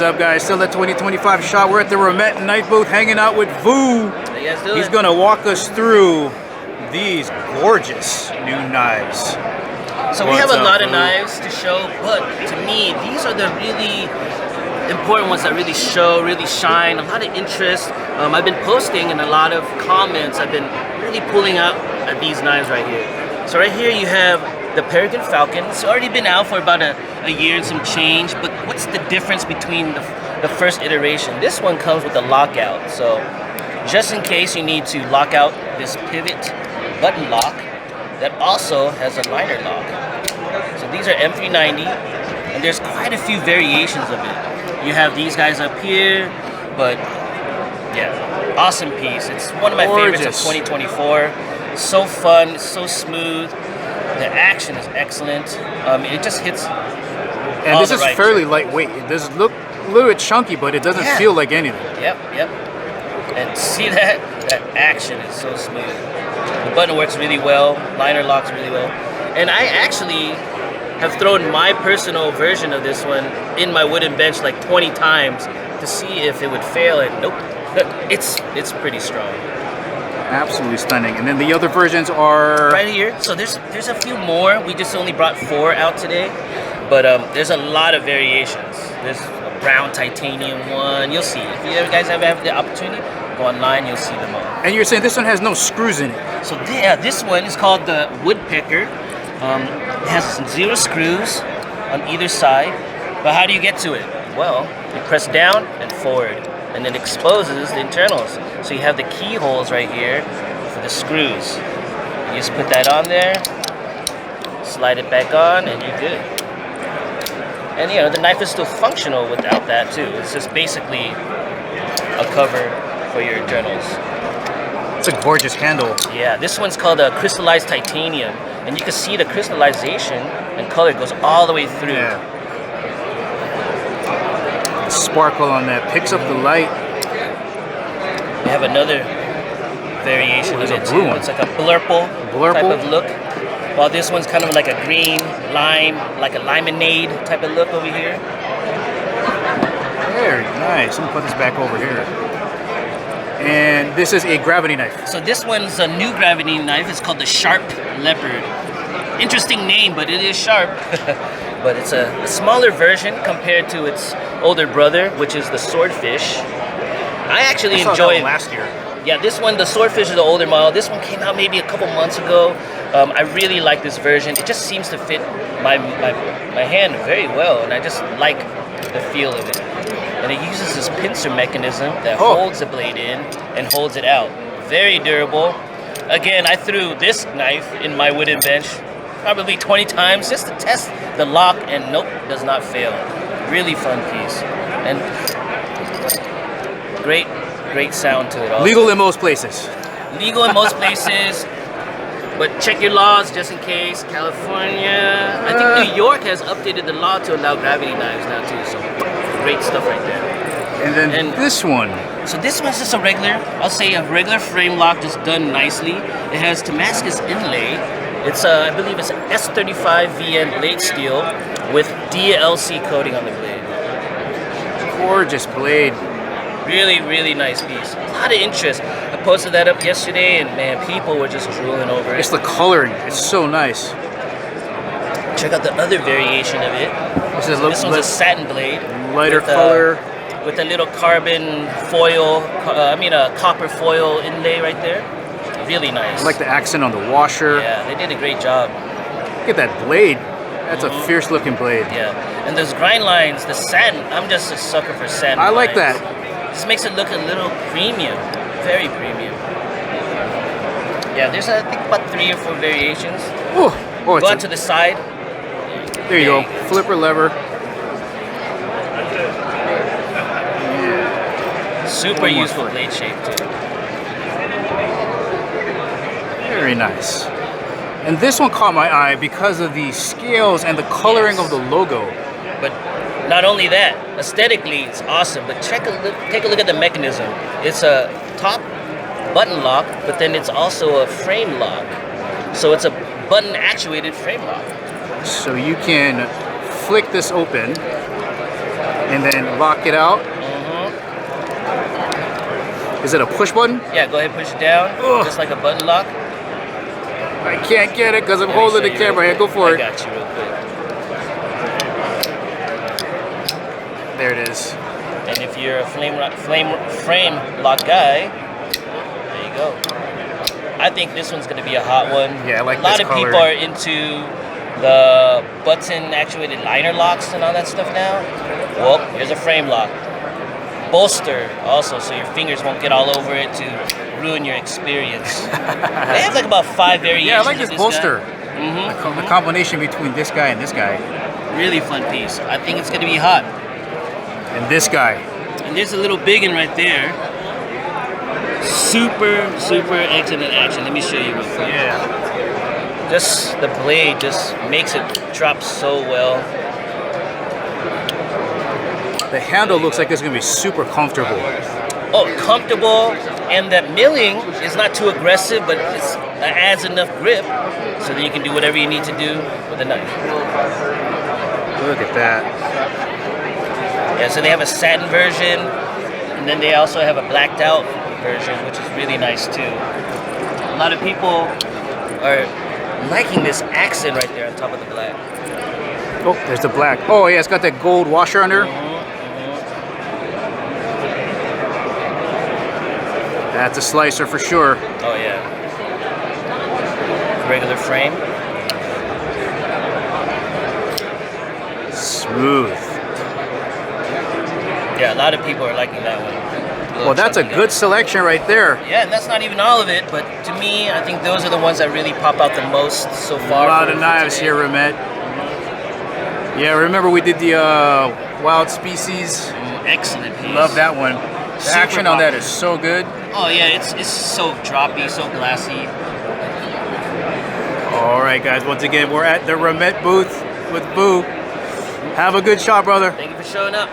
up, guys? Still at 2025 shot. We're at the Remette's knife booth hanging out with Vu. He's gonna walk us through these gorgeous new knives. So we have a lot of knives to show, but to me, these are the really important ones that really show, really shine. A lot of interest. I've been posting and a lot of comments. I've been really pulling out at these knives right here. So right here you have the Peregrine Falcon. It's already been out for about a year and some change, but what's the difference between the first iteration? This one comes with a lockout. So just in case you need to lock out this pivot button lock, that also has a liner lock. So these are M390, and there's quite a few variations of it. You have these guys up here, but yeah, awesome piece. It's one of my favorites of 2024. So fun, so smooth. The action is excellent. It just hits. And this is fairly lightweight. It does look a little bit chunky, but it doesn't feel like anything. Yep. And see that? That action is so smooth. The button works really well. Liner locks really well. And I actually have thrown my personal version of this one in my wooden bench like 20 times to see if it would fail, and nope. It's pretty strong. Absolutely stunning. And then the other versions are right here. So there's a few more. We just only brought 4 out today, but there's a lot of variations. There's a brown titanium one. You'll see if you guys ever have the opportunity, go online. You'll see them all. And you're saying this one has no screws in it? So this one is called the Woodpecker. It has 0 screws on either side. But how do you get to it? Well, you press down and forward, and it exposes the internals. So you have the keyholes right here for the screws. You just put that on there, slide it back on, and you're good. And you know, the knife is still functional without that too. It's just basically a cover for your internals. It's a gorgeous handle. Yeah, this one's called a crystallized titanium, and you can see the crystallization and color goes all the way through. Yeah. Sparkle on that picks up the light. We have another variation of it too. It's like a blurple type of look, while this one's kind of like a green lime, like a limonade type of look over here. Very nice. Let me put this back over here. And this is a gravity knife. So this one's a new gravity knife. It's called the Sharp Leopard. Interesting name, but it is sharp. But it's a smaller version compared to its older brother, which is the Swordfish. I actually enjoyed last year. Yeah, this one, the Swordfish, is the older model. This one came out maybe a couple months ago. I really like this version. It just seems to fit my hand very well, and I just like the feel of it. And it uses this pincer mechanism that holds the blade in and holds it out. Very durable. Again, I threw this knife in my wooden bench probably 20 times just to test the lock, and nope, does not fail. Really fun piece. And great sound to it also. Legal in most places. Legal in most places, but check your laws just in case. California, I think New York has updated the law to allow gravity knives now too, so great stuff right there. And then this one. So this one's just a regular, I'll say a regular frame lock, just done nicely. It has Damascus inlay. It's I believe it's an S35 VN blade steel with DLC coating on the blade. Gorgeous blade. Really nice piece. A lot of interest. I posted that up yesterday, and man, people were just drooling over it. It's the coloring. It's so nice. Check out the other variation of it. This one's a satin blade. Lighter color. With a little carbon foil, a copper foil inlay right there. Really nice. I like the accent on the washer. Yeah, they did a great job. Look at that blade. That's a fierce looking blade. Yeah, and those grind lines, the satin, I'm just a sucker for satin I like lines. that. This makes it look a little premium, very premium. Yeah, there's I think about 3 or 4 variations. Go out to the side. There you go, flipper lever. Super useful blade shape too. Very nice. And this one caught my eye because of the scales and the coloring of the logo. But not only that, aesthetically it's awesome, but take a look at the mechanism. It's a top button lock, but then it's also a frame lock. So it's a button actuated frame lock. So you can flick this open and then lock it out. Is it a push button? Yeah, go ahead, push it down, just like a button lock. I can't get it because I'm holding the camera. Here, go for it. I got you real quick. There it is. And if you're a frame lock guy, there you go. I think this one's gonna be a hot one. Yeah, I like this. A lot of color. people are into the button actuated liner locks and all that stuff now. Well, here's a frame lock. Bolster also, so your fingers won't get all over it to ruin your experience. They have like about 5 variations. Yeah, I like this of bolster. Guy. The combination between this guy and this guy. Really fun piece. I think it's gonna be hot. And this guy. And there's a little big one right there. Super excellent action. Let me show you real quick. Yeah. Just the blade just makes it drop so well. The handle looks like it's gonna be super comfortable. Oh, comfortable, and that milling is not too aggressive, but it adds enough grip so that you can do whatever you need to do with a knife. Look at that. Yeah, so they have a satin version, and then they also have a blacked out version, which is really nice too. A lot of people are liking this accent right there on top of the black. Oh, there's the black. Oh yeah, it's got that gold washer under. That's a slicer for sure. Oh yeah. Regular frame. Smooth. Yeah, a lot of people are liking that one. Well, that's a good selection right there. Yeah, and that's not even all of it, but to me, I think those are the ones that really pop out the most so far. A lot of knives here, Remette. Yeah, remember we did the Wild Species. Excellent piece. Love that one. The action on that is so good. Oh yeah, it's so droppy, so glassy. All right, guys. Once again, we're at the Remette booth with Boo. Have a good shot, brother. Thank you for showing up.